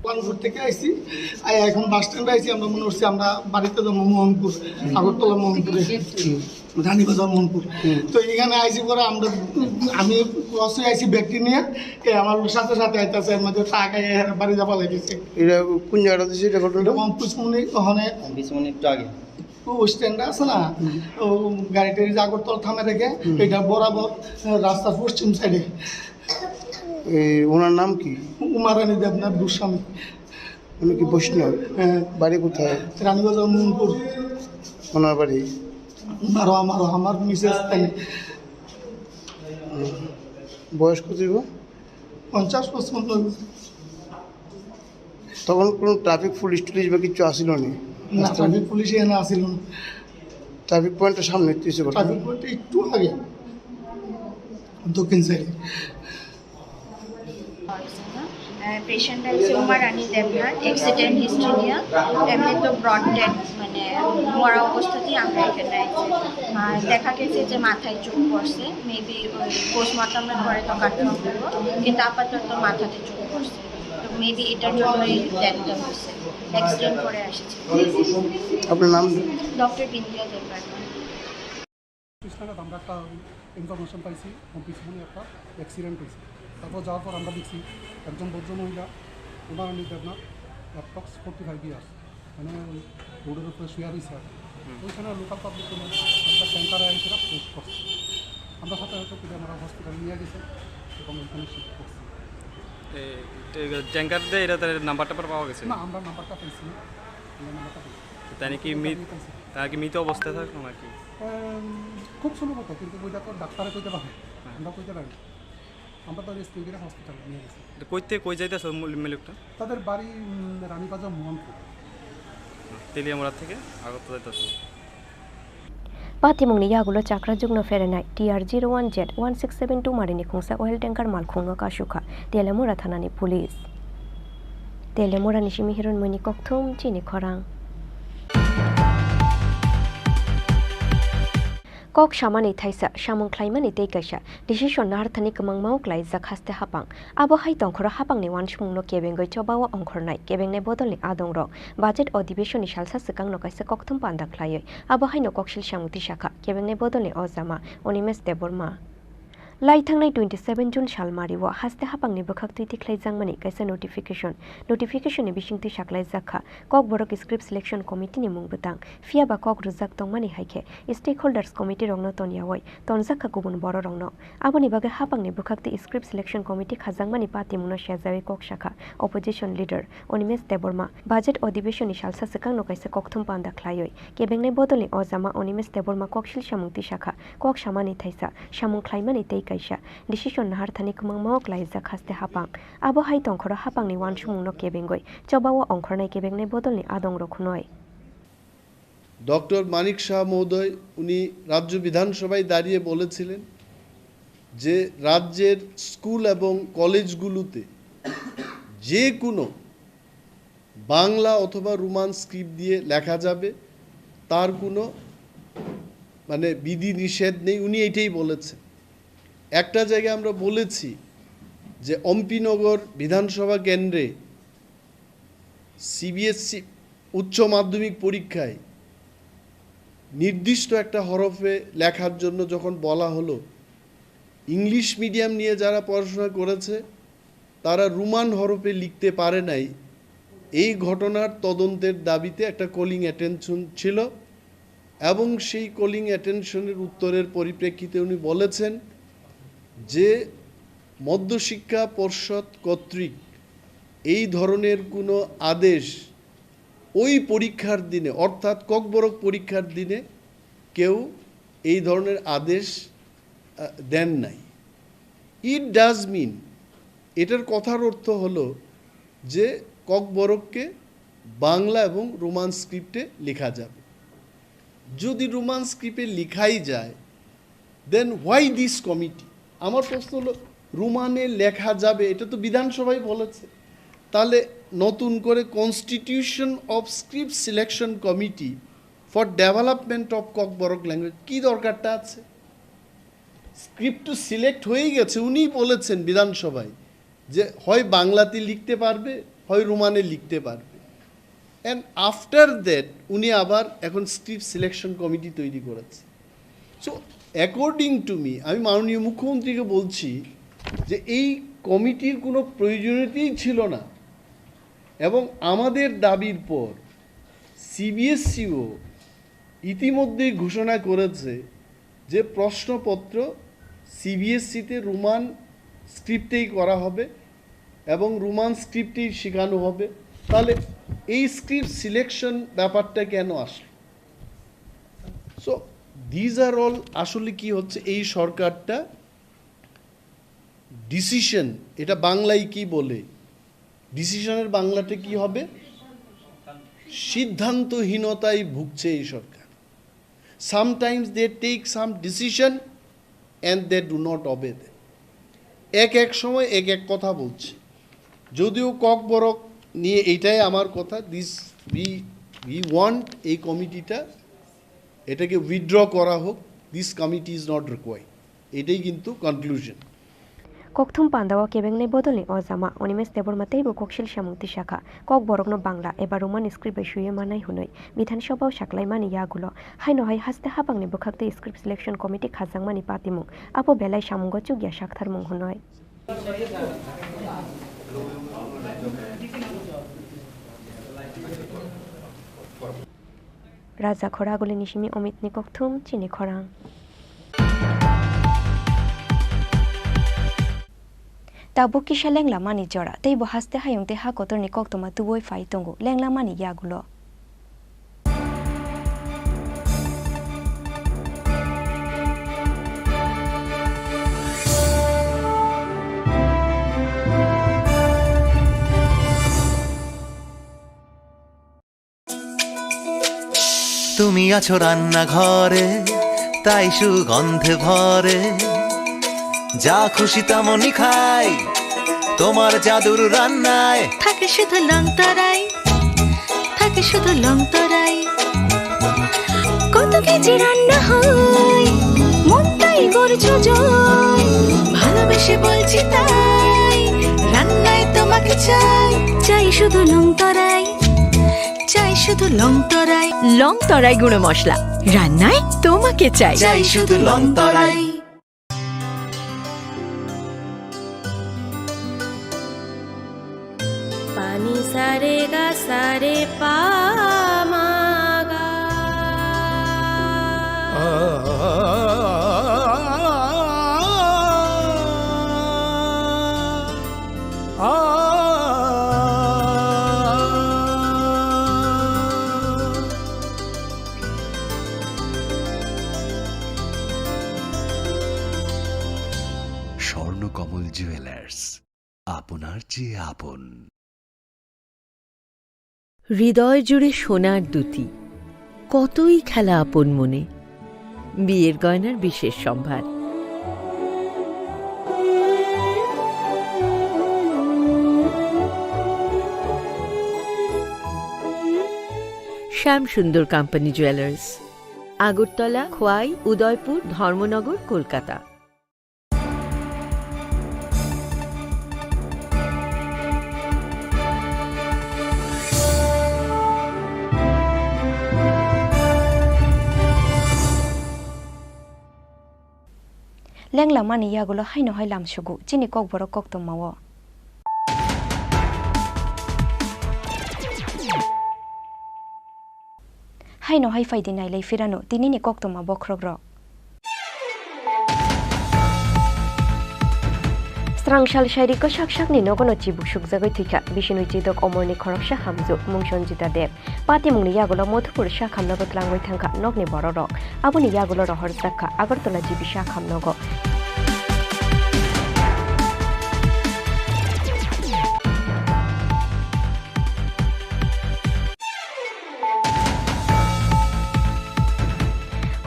লালপুর থেকে আইছি এখন বাস স্ট্যান্ডে আইছি আমরা মনে হচ্ছে আমরা বাড়িতে যাবো মোহনপুর আগরতলা মোহনপুরে রানীবাজার মোহনপুর তো এখানে আইছি পরে আমরা আমি ক্রসে আইছি ব্যক্তি নিয়ে আমার সাথে সাথে আইতাছে এর মধ্যে টাকা বাড়ি যাবা লাগেছে এটা কোন জায়গাটা দিছে এটা ঘটনাটা অম্পুচমনি ওখানে 20 মিনিট আগে ও স্ট্যান্ডে আছে না ও গাড়িটা আগরতলা থামে রেখে এটা বরাবর রাস্তার পশ্চিম সাইডে ওনার নাম কি উমারানী দেবনাথ গোস্বামী উনি কি বৈষ্ণব বাড়ি কোথায় রানীবাজার মোহনপুর ওনার বাড়ি আমার মিসেস তাই বয়স কত 50-55 তখন কোনো ট্রাফিক পুলিশ টুলিশ বা কিছু আসিল না ট্রাফিক পুলিশ এখানে আসিল না ট্রাফিক পয়েন্টের সামনে ট্রাফিক পয়েন্টে একটু আগে দক্ষিণ সাইডে পেশেন্ট আছে উমারানী দেবনাথ অ্যাক্সিডেন্ট হিস্ট্রি নিয়ে এমনি তো ব্রড ডেড মানে মরা অবস্থাতেই আমরা এখানে আছি দেখা গেছে যে মাথায় চোখ পড়ছে মেবি ওই পোস্টমর্টমের পরে তো কনফার্ম করবো কিন্তু আপাতত মাথাতে চোখ পড়ছে তো মেবি এটার জন্যই ডেথটা হয়েছে অ্যাক্সিডেন্ট করে এসেছে আপনার নাম ডক্টর বিন্দিয়া দেববর্মা আমরা একটা ইনফরমেশন পাইছি পিছনে একটা অ্যাক্সিডেন্ট হয়েছে তারপর যাওয়ার পর আমরা দেখছি একজন ভদ্র মহিলা উমারানী দেবনাথ অ্যাপ্রক্স 45 ইয়ার্স মানে রোডের উপরে শুয়ে রয়েছে আর ওইখানে লোকাল পাবলিক একটা ট্যাঙ্কারে এসে পোস্ট করছে আমরা সাথে হয়তো আমরা হসপিটালে নিয়ে গেছে এবং ওইখানে শিফট করছি ট্যাঙ্কার দিয়ে এটা তার নাম্বারটা পাওয়া গেছে না আমরা নাম্বারটা পেয়েছি না নাম্বারটা তাই কি মৃত অবস্থায় থাকে নাকি খুব সম্ভবত কিন্তু ওইটা তো ডাক্তারে কইতে পারে আমরা কইতে পারি আমরা তো রেস্কিউ করে হসপিটালে নিয়ে গেছি কই যাইতেছে লোকটা তাদের বাড়ি রানীবাজার মোহনপুর তেলিয়ামুড়া থেকে আগরতলা যাইতেছে पातिमुंनि यागुलो चाक्राजुगनो फेरेनाय TR01Z 1672 मारिनि खुंसा ऑयल टैंकार मालखुंनो काशुखा तेलेमुरा थानानि पुलिस तेलेमुरा निशिमि हिरन मनि ककथुम चिनि खरां कक सामानि थाइसा सामुं ख्लाइमानि दैकाइसा डिसिसन नाहारथानि गोमां मावक्लाय जाखास्ते हापां आबो हाइ तंखरा हापांनि वानसुमुंनो केबेंगै चबावा अंखरनाय केबेंनाय बदलनि आदंर बाजेट अधिवेशननि सालसा सिगांनो काइसा ककथुम पान्दा ख्लायै आबो हाइनो ककसिल सामुति शाखा केबेंनाय बदलनि अजामा अनिमेश देबबर्मा लाई थांनाय 27 जुन सालमारिव हास्ते हापांनि बोखाक्तुइ तिख्लाइजांमानि काइसा नोटिफिकेशननि बिसिंति साख्लाइजाखा ककबरक स्क्रिप्ट सिलेक्शन कमिटिनि मुंबोतां फियाबा कक रुजाक तंमानि हाइखे स्टेक होल्डार्स कमिटि रंनो तनियावै तनजाखा गुबुन बर रंनो आबोनि बागै हापांनि बोखाक्ति स्क्रिप्ट सिलेक्शन कमिटि खाजांमानि पातिमुनो शेजावै कक शाखा opposition leader Animesh Debbarma budget अधिवेशननि सालसा सिगांनो काइसा ककथुम पान्दा ख्लायै केबेंनाय बदलनि अजामा अनिमेश देबरमा ककशिल सामुंति शाखा कक सामानि थाइसा सामुं ख्लाइमानि तै काइसा डिसिशन नाहार थानि कुमांमाव क्लाइजा खास्ते हापां आबो हाइ तंखर हापांनि वानसुमुंनो केबेंगै चबाव अंखरनाय केबेंनाय बदलनि आदं रखुनय ডক্টর মানিক শাহ মহোদয় উনি রাজ্য বিধানসভায় দাঁড়িয়ে বলেছিলেন যে রাজ্যের স্কুল এবং কলেজগুলোতে যে কোনো বাংলা অথবা রোমান স্ক্রিপ্ট দিয়ে লেখা যাবে তার কোনো মানে বিধি নিষেধ নেই উনি এটাই বলেছেন একটা জায়গায় আমরা বলেছি যে অম্পিনগর বিধানসভা কেন্দ্রে সিবিএসসি উচ্চ মাধ্যমিক পরীক্ষায় নির্দিষ্ট একটা হরফে লেখার জন্য যখন বলা হলো ইংলিশ মিডিয়াম নিয়ে যারা পড়াশোনা করেছে তারা রোমান হরফে লিখতে পারে নাই এই ঘটনার তদন্তের দাবিতে একটা কলিং অ্যাটেনশন ছিল এবং সেই কলিং অ্যাটেনশনের উত্তরের পরিপ্রেক্ষিতে উনি বলেছেন যে মধ্যশিক্ষা পর্ষদ কর্তৃক এই ধরনের কোনো আদেশ ওই পরীক্ষার দিনে অর্থাৎ ককবরক পরীক্ষার দিনে কেউ এই ধরনের আদেশ দেন নাই ইট ডাজ মিন এটার কথার অর্থ হলো যে ককবরককে বাংলা এবং রোমান স্ক্রিপ্টে লেখা যাবে যদি রোমান স্ক্রিপ্টে লেখাই যায় দেন হোয়াই দিস কমিটি আমার প্রশ্ন হলো রোমানে লেখা যাবে এটা তো বিধানসভায় বলেছে তাহলে নতুন করে constitution of script selection committee for development of Kokborok language কী দরকারটা আছে স্ক্রিপ্ট তো সিলেক্ট হয়েই গেছে উনিই বলেছেন বিধানসভায় যে হয় বাংলাতে লিখতে পারবে হয় রোমানে লিখতে পারবে অ্যান্ড আফটার দ্যাট উনি আবার এখন স্ক্রিপ্ট সিলেকশন কমিটি তৈরি করেছে সো অ্যাকর্ডিং টু মি আমি মাননীয় মুখ্যমন্ত্রীকে বলছি যে এই কমিটির কোনো প্রয়োজনীয়তাই ছিল না এবং আমাদের দাবির পর সিবিএসসিও ইতিমধ্যেই ঘোষণা করেছে যে প্রশ্নপত্র সিবিএসসিতে রোমান স্ক্রিপ্টেই করা হবে এবং রোমান স্ক্রিপ্টেই শেখানো হবে তাহলে এই স্ক্রিপ্ট সিলেকশন ব্যাপারটা কেন আসলো সো দিজ আর অল আসলে কি হচ্ছে এই সরকারটা ডিসিশন এটা বাংলায় কি বলে ডিসিশনের বাংলাতে কি হবে সিদ্ধান্তহীনতায় ভুগছে এই সরকার sometimes they take some decision and they do not obey them এক সময় এক কথা বলছে যদিও ককবরক নিয়ে এইটাই আমার কথা দিস উই ওয়ান্ট এই কমিটিটা এটাকে উইথড্র করা হোক this committee is not required এটাই কিন্তু কনক্লুশন ককথুম পান্দাওয়া কেবেংনাই বদলনি অজামা অনিমেশ দেবরমাতেইবো ককশিল সামুক্তি শাখা ককবরকনো বাংলা এবার রোমান স্ক্রিপ্টে শুয়ে মানাই হুনই বিধানসভাও সাকলাইমানি ইয়াগুলো হাইনো হাই হাস্তে হাপাংনি बोखाक्ते स्क्रिप्ट सिलेक्शन कमिटी खाजांमानि पातिमुं आबो बेलाय सामुंग चुगिया साखथार मुं हुनय राजा खरागुली निशिमी अमित निककथुम चिनी खरां Tabu kisha lengla mani jora, teibo haste hayung te hakotor ni koktoma tuboi fai tongo, lengla mani yagulo. তুমি আছো রান্না ঘরে তাই সুগন্ধে ভরে যা খুশি তেমনই খাই তোমার জাদুর রান্নায় থাকে শুধু লংতরাই থাকে শুধু লংতরাই কত কেজি রান্না হয় মনটাই করছো জয় ভালোবেসে বলছি তাই রান্নায় তোমাকে চাই চাই শুধু লংতরাই চাই শুধু লংতরাই লংতরাই গুঁড়ো মশলা রান্নায় তোমাকে চাই চাই শুধু লংতরাই sa re pa ma ga. Swarnakamal jewellers, আপনার চেয়ে আপন। হৃদয় জুড়ে সোনার দুটি, কতই খেলা আপন মনে। বিয়ের গয়নার বিশেষ সম্ভার। Shyam Sundar company jewellers, Agartala, Khowai, Udaipur, Dharmanagar, Kolkata. লেংলা মানি ইয়াগুলো হাইনো হাই লামসুগু চিনি kokborok koktomawo হাইনো হাই ফাইদি নাইলাই ফিরানো তিনিনি koktoma bokrogrok Strangshal shairiko shak-shakni nogono chibuk shukjagoi thika Bishinui chidok omorni khoroksa hamju mungsonjita deb Pati mungni yagulo Modhupur shakhamnogo tlangoi thangka nokni bororok Aboni yagulo rohor zakka Agartala jibi shakhamnogo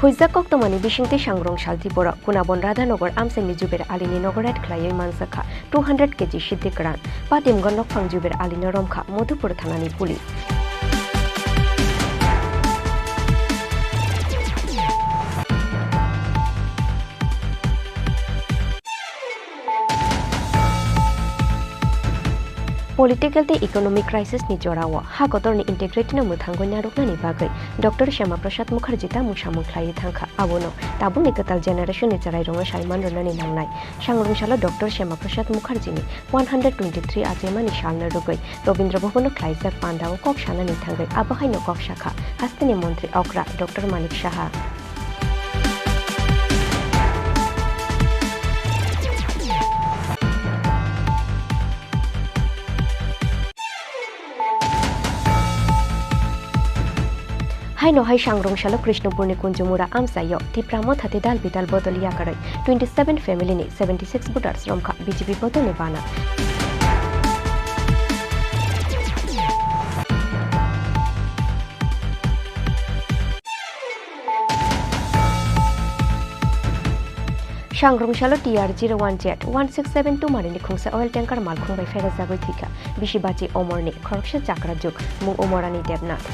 Huizak koktomani bishingti Sangrongshal Tripura Kunabon Radhanagar Amsengni Juber Alini Nogorat Klayoi Mansakha 200 kg Shidikran Patimgon Nokphang Juber Alini Romkha Modhupur Thanani Police Political te economic crisis ni jorawa ha kotor ni integrate na muthangoi narukna ni bagai Dr. Shama Prasad Mukherjee ta musamung khlai thangkha abono tabuni katal generation ni charai ronga saiman ronani nangnai sangrungshala Dr. Shama Prasad Mukherjee ni 123 ajema ni shalna rugai Robindra Bhavan khlai jak pandao kok shana ni thangai abahai no kok shakha hastini mantri Okra Dr. Malik Shaha Haino hai Sangrongshalo Krishnapurni Kunjumura Amsayo Tipramo Thate Dal Bidal Bodol Yakarai 27 family ni 76 voters Romkha BJP Bodol Nibana Sangrongshalo TR01Z 1672 marini khungsa oil tanker malkhung bai fera jagoi thika Bishibachi Omorni Khoroksa Chakrajuk Mung Omorani Devnath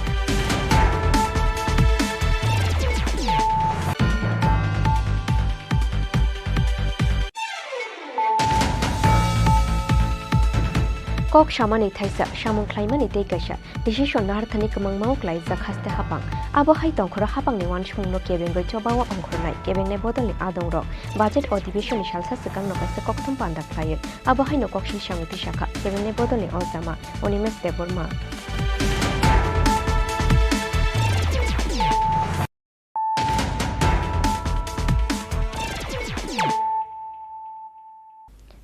Kok shamani thaisa shamung khlaimani tei kaisa decision narthani kamang mau klai jakhaste hapang abo hai tongkhora hapang ni wan shungno kebengoi chobawa ongkhornai kebengne bodolni adongrok budget अधिवेशन salsa sekang no kaisa kokthum panda khlai abo hai no kokshi samiti shakha kebengne bodolni ojama onimes deborma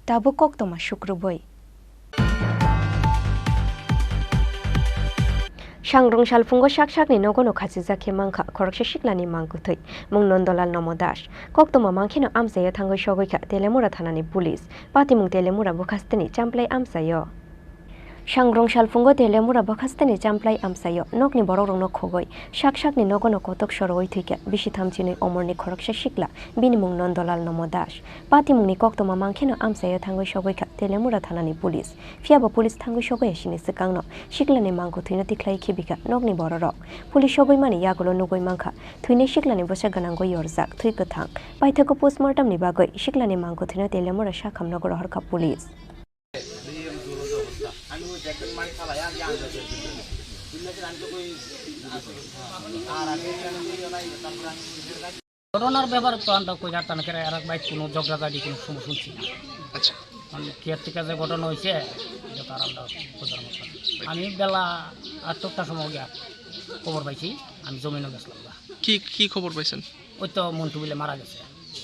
tabo koktoma shukruboi Sangrongshal fungo shak-shakni nogono khachijak mangkha khoroksa shiklani mangkuthai mung Nondolal Nomodash koktoma mangkhino amsayo thangoi sogoikha Telemura thanani police patimung Telemura bukhasteni champlai amsayo Sangrongshal fungo Telemura bukhasteni champlai amsayo nokni bororongno khogoi shak-shakni nogono kotok soroi thika bishi thamchini omorni khoroksa shikla binimung Nondolal Nomodash patimungni koktoma mangkhino amsayo thangoi sogoikha Telemura thanani police fiaba police thangoi sogoi asini sikangno shiklani mangko thuina tiklai khibika nokni bororok police sogoi mani yagulo nugoi mangkha thuine shiklani bosa ganangoi yorjak thui kathang paithako postmortem ni bagoi shiklani mangko thuina Telemura shakhamnogor harkha police ঘটনার ব্যাপারে তো আমরা কই জানতাম না এর bike কোনো ঝগড়াঝাটি কোনো সমস্যা শুনছি না আচ্ছা কেয়ারটেকার যে ঘটনা হয়েছে এটা তার আমরা বোঝার মতো আমি বেলা 8টার সময় গিয়া খবর পাইছি আমি জমিনে গেছিলাম কি খবর পাইছেন ওই তো মন্টু বলে মারা গেছে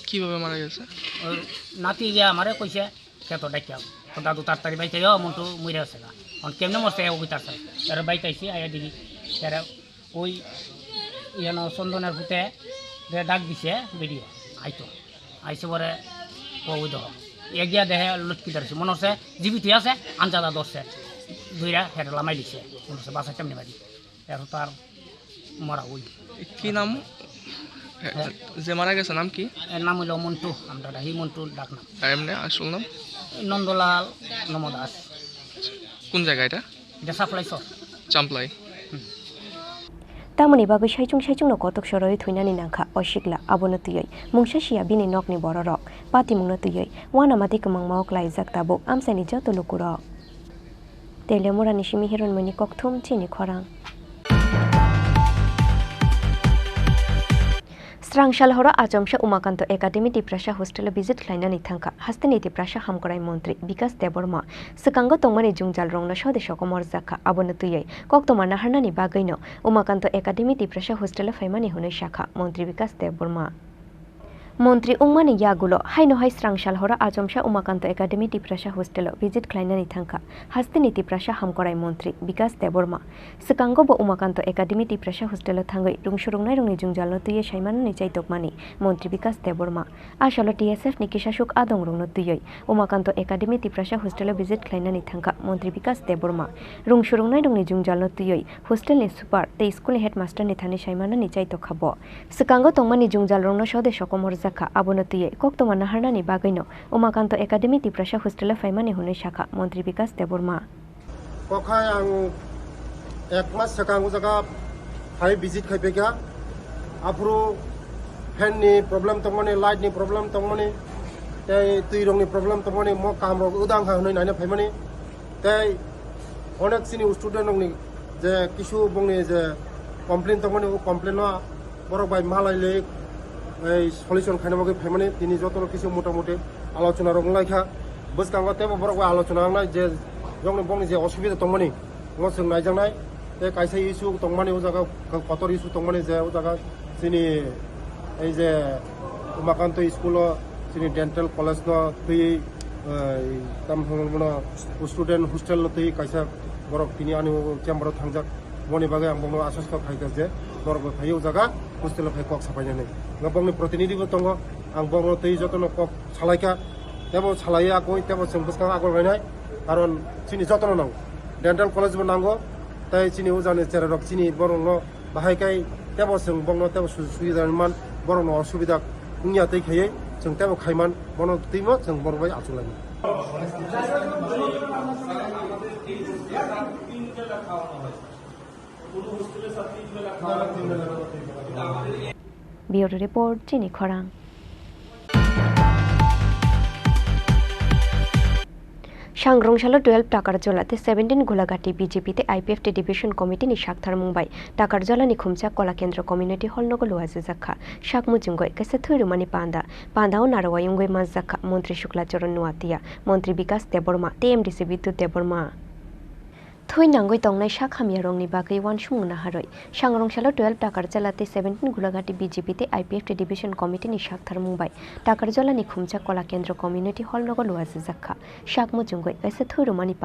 কিভাবে মারা গেছে ওই নাতি গিয়া আমারে কইছে খেতো ডাকিয়া দাদু তাড়াতাড়ি বাইতে মন্টু মরে আছে না কেমনে মরছে ওই তাড়াতাড়ি তারা বাইতে আইসি আয়া দেখি তারা ওই ইয়ান চন্দনের ফুটে ডাক দিছে বেরিয়ে আইতো আইসে পরে ওই ধর এগিয়া দেহে লটকি ধরছে মনে হচ্ছে জীবিত আছে আঞ্জাদা ধরছে দুইরা হেঁটে লামাই দিছে মনে হচ্ছে বাসা কেমনি বাড়ি এর তার মরা ওই কি নাম যে মারা গেছে নাম কি এর নাম হইল মন্টু আমরা হি মন্টুর ডাক নাম এমনি আসল নাম নন্দলাল নমদাস কোন জায়গা এটা সাপ্লাই সর চাম্পলাই tamoni bagui saijung no kotok soroi thuinani nangkha osikla abono tuyoi mungsa sia bini nokni bororok pati mungno tuyoi wana mati kemang maok laijak tabo amsani joto lukuro telemurani simi hiron mani kokthum chini khorang Strangshal hora ajamsha umakanto academy Tiprasha hostel visit klainani thangka hasteni Tiprasha hamkorai montri Bikas Deborma sekango tongmani jungjal rongno sode sokomor zakha abono tuyei koktoma naharnani bagaino umakanto academy Tiprasha hostel faimani hunoi shakha montri Bikas Deborma মন্ত্রী উংমানি ইয়াগুলো হাইনো হাই স্রাংশাল হরা আজমশা Umakanta academy Tiprasa hostel visit ক্লাইনানি থাঙ্কা হাস্তিনি টিপ্রাসা হামকরাই মন্ত্রী বিকাশ দেববর্মা সিকাঙ্গব উমাকান্ত একাডেমি টিপ্রাসা হোস্টেল থাঙ্গই রুংসুরুংনাই রংনি জুংজালনো তুইয়ে সাইমাননি চাইতকমানি মন্ত্রী বিকাশ দেববর্মা আসলে টিএসএফ নিকিশাসুক আদং রংনো তুইয়ে Umakanta academy Tiprasa hostel visit ক্লাইনানি থাঙ্কা মন্ত্রী বিকাশ দেববর্মা রুংসুরুংনাই রংনি জুংজালনো তুইয়ে হোস্টেলনি সুপার তে স্কুলনি হেডমাস্টারনি Thani সাইমাননি চাইতখাবো সিকাঙ্গ তংমানি জুংজাল রংনো সদে সকমর Zakha abonotuye koktoma naharnani bagaino umakanto academy Tiprasha hostel faimani hunoi shakha montri Bikas Deborma kokhai ang ekmas sakang jaga hai visit khaipeka apro fan ni problem tongmani light ni problem tongmani tei tui rong ni problem tongmani mo kam rok udang ha hunoi naina faimani tei onek sini student rong ni je kisu bongni je complain tongmani o complain no borok bai malai le এই solution খাইনামকে ফেমানি তিনি যত কিছু মোটামুটি আলোচনা রংলাইখা বসকাঙ্গা তেব বরক আলোচনা নাই যে জংনি বংনি যে অসুবিধা তংমানি ও जों নাইজাংনাই তে কাইসা ইস্যু তংমানি ও জায়গা কতর ইস্যু তংমানি যে ও জায়গা যিনি এই যে উমাকান্ত স্কুল যিনি ডেন্টাল কলেজ ন তুই তাম হমনা স্টুডেন্ট হোস্টেল ন তুই কাইসা বরক তিনি আনি চেম্বার থাংজাক মনি বাগে আং বংনো আসাস খাইকা যে বরক ফাইও জায়গা হোস্টেল ফাই কক সাপাইনাनै ngabongni प्रतिनिधि bo tongo ang bongno tei jotono kok salaika tebo salaya akoi tebo जों boskan agor gainai karon chini jotono nang dental college bo nango tai chini ujane cherarok chini borongno bahai kai tebo जों bongno tebo suida man borongno osubida ungya tei khayei जों tebo khaiman bono teimo जों borbai achulani Bureau Report Chini Khorang Shangrongshalo 12 টাকার জলাতে 17 গোলাঘাটি বিজেপিতে IPFT division committee নি শাকথার মুম্বাই টাকার জলানি খুমচা কলা কেন্দ্র community hall নগর লুয়াজে জাখা শাকমু জুঙ্গই কাছে থৈরুমানি পান্দাও নারওয়ায়ুঙ্গই মাস জাখা মন্ত্রী শুক্লাচরণ নুয়াতিয়া মন্ত্রী বিকাশ দেববর্মা টিএমডিসি বিদ্যুৎ দেববর্মা থৈ নাঙ্গই তংনাই শাখামিয়া রংনি বাগৈ ওয়ান সুমুনা হারই সাংরংশালো 12 টাকার জলাতে 17 গোলাঘাটি বিজেপিতে আইপিএফটি ডিভিশন কমিটি নি শাকথার মুম্বাই টাকার জলানি খুমচা কলা কেন্দ্র কমিউনিটি হল নগর লুয়াজে জাখা শাকমু জুঙ্গই কাছে থৈরুমানি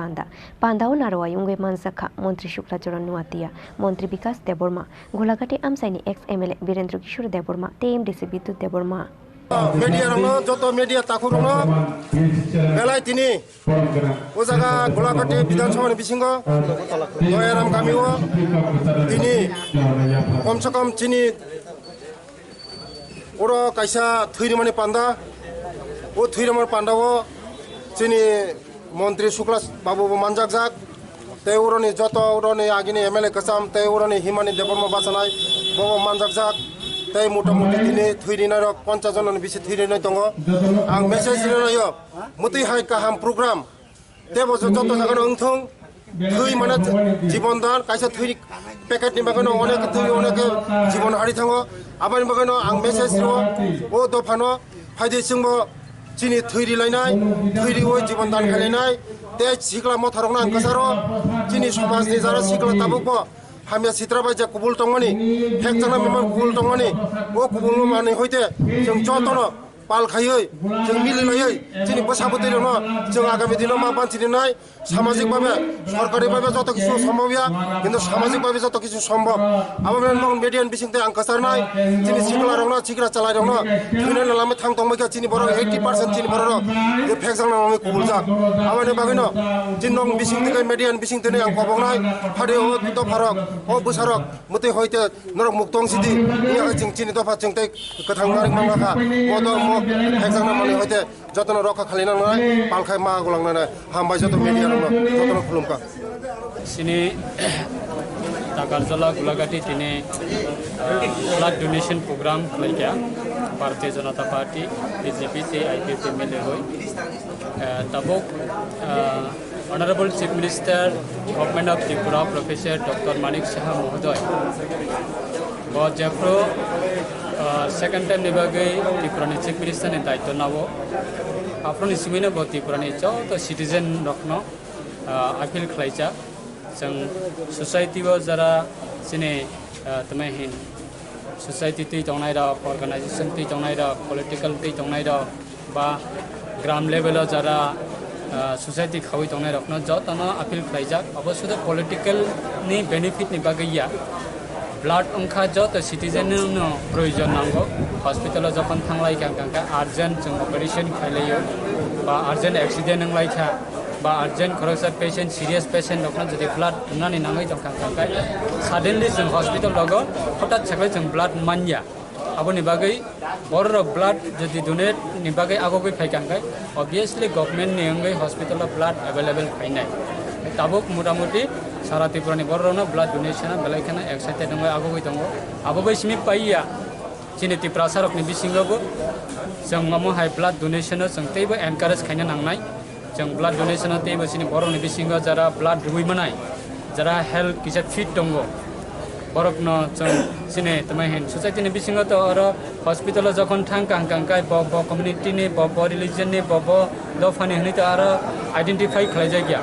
পান্দাও নারওয়ায়ুঙ্গই মান জাখা মন্ত্রী শুক্লাচরণ নুয়াতিয়া মন্ত্রী বিকাশ দেববর্মা গোলাঘাটি আমসাইনি এক্স এমএলএ বীরেন্দ্র কিশোর দেববর্মা টিএমডিসি বিদ্যুৎ Debbarma media rongno joto media taku rongno belai tini o jaga golagati bidhan sabha ni bisingo doyaram gamio tini komse kom chini oro kaisa thairimani panda o thairimani panda o chini মন্ত্রী শুক্লা বাবু manjak jak te uroni joto uroni agini MLA kasam te uroni himani deborma basanai bobo manjak jak tei মোটামুটি দিনে থৈরিনার 50 জনের বেশি থৈরিনাই দङ आं message रयो मुति हाय काहाम programme तेबो जत जागानो ओंथों थै माने जीवन दान कायसा थै पैकेट नि बागानो अनेक थै अनेक जीवन हारि थाङो आबानि बागानो आं मेसेज रयो ओ दफानो फायदे जोंबो chini thuri lainai thuri oi jiban dan khalinai te sikla motharong nang kasaro chini samaj ni jara sikla tabukbo hamya sitrabai ja kubul tongmani thekjana memang kubul tongmani o kubul mani hoite jeng jotono pal khayoi jeng mililai chini bosaboti no jeng agami dino ma banchini nai সামাজিক ভাবে সরকারি ভাবে যত কিছু সম্ভব কিন্তু সামাজিক ভাবে যত কিছু সম্ভব আবার মিডিয়ান বিসিংতে আং কাসার নাই যিনি সিকলা রংনা সিকরা চালাই রংনা ধুনে নালামে থাং তংবাইকা চিনি বড় 80% চিনি বড় যে ফেকজাং নামে কুবুল যা আবার বাগিনো জিনং বিসিং থেকে মিডিয়ান বিসিং তেনে আং কবংনাই ফাদে ও তো ফারক ও বুসারক মতে হইতে নরক মুক্তং সিদি ইয়া জিং চিনি দফা চিংতে কথাং নারিক মাংলাখা মদ ম ফেকজাং নামে হইতে যতন রক্ষা খালিনা নাই পালখাই মা গলাংনা হামবাই যত মিডিয়ান যতন খুলুমকা sini Takarjala Gulagati tini blood donation program kelaikya Bharatiya Janata Party BJP te IPP mile hoi tabok Honorable Chief Minister Government of Tripura Professor Dr. Manik Saha Mohodoy bo jepro second time nibagai Tripura ni Chief Minister ni daitto nabo aproni simina bo Tripura ni jo to citizen rokno appeal kelaija जों society वो जरा सिने तमें हिन society ती तंगनाय रा organisation ती तंगनाय रा political ती तंगनाय रा बा ग्राम लेवल जरा सोसाइटी खावी तंगनाय रखना जो तना अपील खाइजा अब सुध पॉलिटिकल नि बेनिफिट नि बागैया ब्लड अंखा जो तो सिटीजन नो प्रयोजन नांगो हॉस्पिटल जपन थांगलाय कांका अर्जेंट जों ऑपरेशन खाइलायो बा अर्जेंट एक्सीडेंट नंगलाय था বা আর্জেন্ট খরচা পেশেন্ট সিরিয়াস পেশেন্ট রকম যদি ব্লাড নানি নাঙै দंखांखाय সাডেনলি जों हॉस्पिटल लगो हठाৎ साखै जों ब्लाड मान्या आबोनि बागै बर ब्लाड যদি डोनेट नि बागै आगोगै फायखांखाय ऑब्वियसली गवर्नमेंट नि अंगै हॉस्पिटल ब्लाड अवेलेबल फायनाय ताबुक मोटामोटी सारा त्रिपुरानि बरनो ब्लाड डोनेशन बेलायखाना एक्साइटेड दङ आगोगै दङ आबोबै सिमि पाइया चिनि त्रिपुरा सरकनि बिसिङावबो जों मामो हाय ब्लाड डोनेशन जों तैबो एनकारेज खायनो नांनाय जों ब्लाड डोनेशन ते बसिनि बरनि बिसिङा जरा ब्लाड रुइ मनाय जरा हेल्थ किसे फिट दंगो बरकनो जों सिने तमाय हेन सोसाइटी नि बिसिङा तो आरो हॉस्पिटल जखन थां कांकाय ब कम्युनिटी नि ब रिलीजन नि ब दफानि हनि तो आरो आइडेंटिफाई खालाय जायगा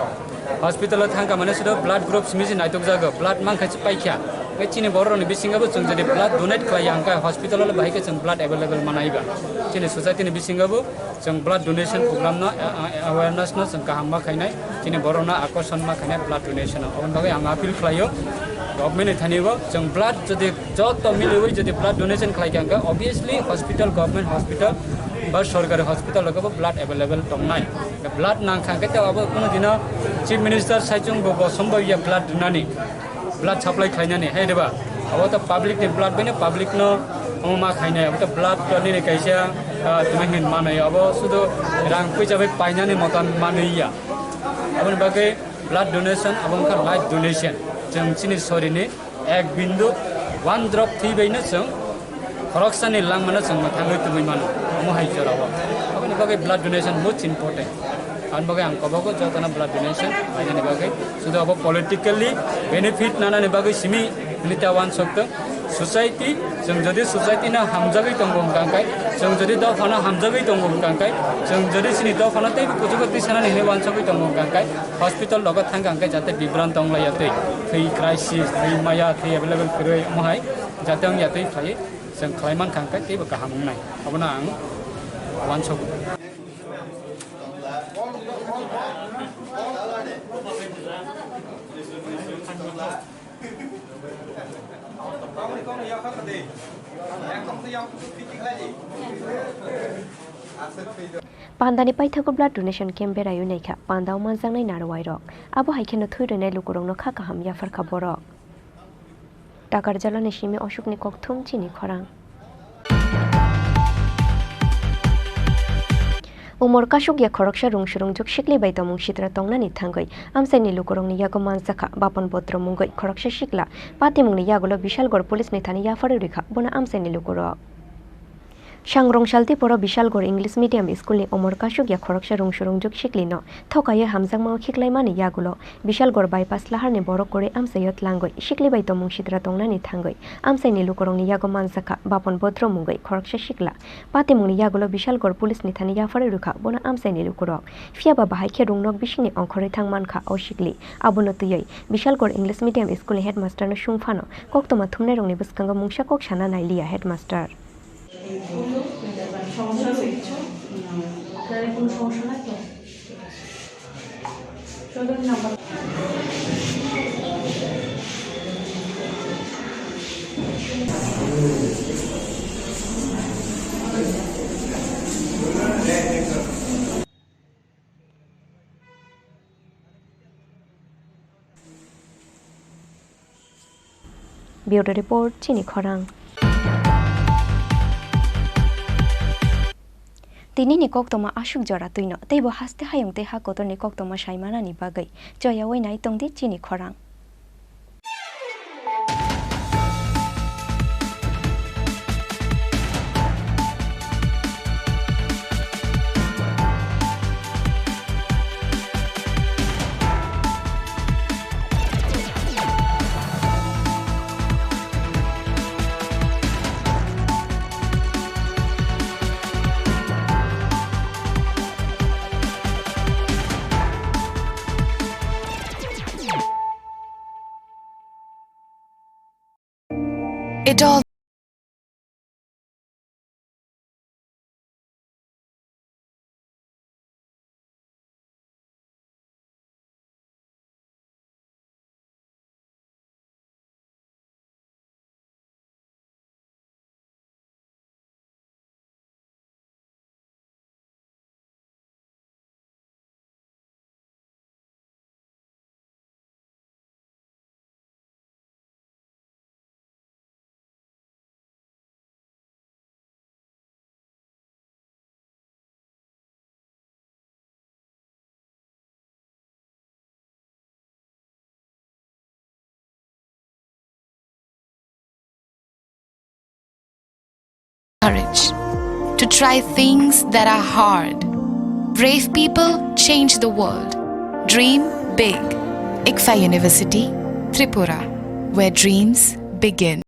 हॉस्पिटल थांका माने सुद ब्लाड ग्रुप सिमिजि नायतक जागो ब्लाड मांखायसि पाइख्या बे चिनि बरनि बिसिङाबो जों जदि ब्लाड डोनेट खालाय आंका हॉस्पिटल बाहायके जों ब्लाड अवेलेबल मनायबा चिनि सोसाइटी नि बिसिङाबो जों ब्लाड डोनेशन प्रोग्राम न अवेयरनेस न जों काहाममा खायनाय चिनि बरना आकर्षण मा खायनाय ब्लाड डोनेशन अन बागै आं अपील खालायो गवर्नमेंट थानिबो जों ब्लाड जदि जत मिलुबै जदि ब्लाड डोनेशन खालाय आंका ऑब्वियसली हॉस्पिटल गवर्नमेंट हॉस्पिटल बा सरकारी हॉस्पिटल लगबो ब्लाड अवेलेबल दंनाय ब्लाड नांखांके त अब कुनु दिन चीफ मिनिस्टर साइजों बो सम्भव ब्लाड नानि ब्लाड सप्लाई खायनानि हेदेबा अब त पब्लिक नि ब्लाड बेने पब्लिक न मा खायनाय अब त ब्लाड नि कैसा तमेहिन मानै अब सुदो रां पैसाबै पाइनानि मतन मानैया अबन बागै ब्लाड डोनेशन अबंखा लाइफ डोनेशन जों चिनि सरिनि एक बिन्दु 1 ड्रप थैबैनो जों खरक्सानि लांमानो जों थाङै तुबै मानो मोहाय जराव अबन बागै ब्लाड डोनेशन मोस्ट इम्पोर्टेंट आन बागै आं कबागो जतना ब्लाड डोनेशन आइनानि बागै सुदो अब पॉलिटिकली बेनिफिट नानानि बागै सिमि निता वान सक्त सोसाइटी जों जदि सोसाइटी ना हामजागै दंगो कांकाय जों जदि दफाना हामजागै दंगो कांकाय जों जदि सिनि दफाना तै कुजुगो तिसानानि हे वान सक्तै दंगो कांकाय हॉस्पिटल लगत थां कांकाय जाते बिब्रान दंलाया तै थै क्राइसिस थै माया थै अवेलेबल खरै महाय जाते आं यातै फाय जों खालायमान कांकाय तैबो गाहामनाय अबना आं वान सक्त Pandani paithago blood donation camp berayu naikha pandau manjangnai narwairok abo haikeno thuirene lukurongno khakaham yafar khaborok Takarjala ni simi Ashokni kokthum Chini Khorang Umor kasuk ya khoroksha rungshurung juk shikli bai tomung shitra tongnani thangai amsaini lukurongni yago manjaka bapan potro mungai khoroksha shikla patimungni yagolo bishal gor police ni thani yafar rikha bona amsaini lukurok Shangrong Shalti Poro Bishalgor English Medium School ni Omor Kashuk ya Khoroksa Rungshurungjok Shiklino Thokaya Hamjangmao Khiklaimani Yagulo Bishalgor bypass lahar ni borok kore amsayot langoi Shikli bai tomung sidra tongnani thangoi amsai ni lukorong ni yago manjaka bapon bodro mungoi Khoroksa Shikla pati mungni Yagulo Bishalgor police ni thani yafare rukha bona amsai ni lukorok fiaba bahai khe rungnok bisingni ongkhore thangmankha o Shikli abono tuyoi Bishalgor English Medium School ni headmaster no sungphano koktoma thumnai rongni buskanga mungsa kok sana nailia headmaster Bureau Report Chini Khorang Tini ni koktoma ashuk jora tuino teibo haste hayong te ha kotor ni koktoma shaimana ni bagai joya wei nai tongdi Chini Khorang It all courage to try things that are hard. Brave people change the world. Dream big. ICFA University, Tripura, where dreams begin.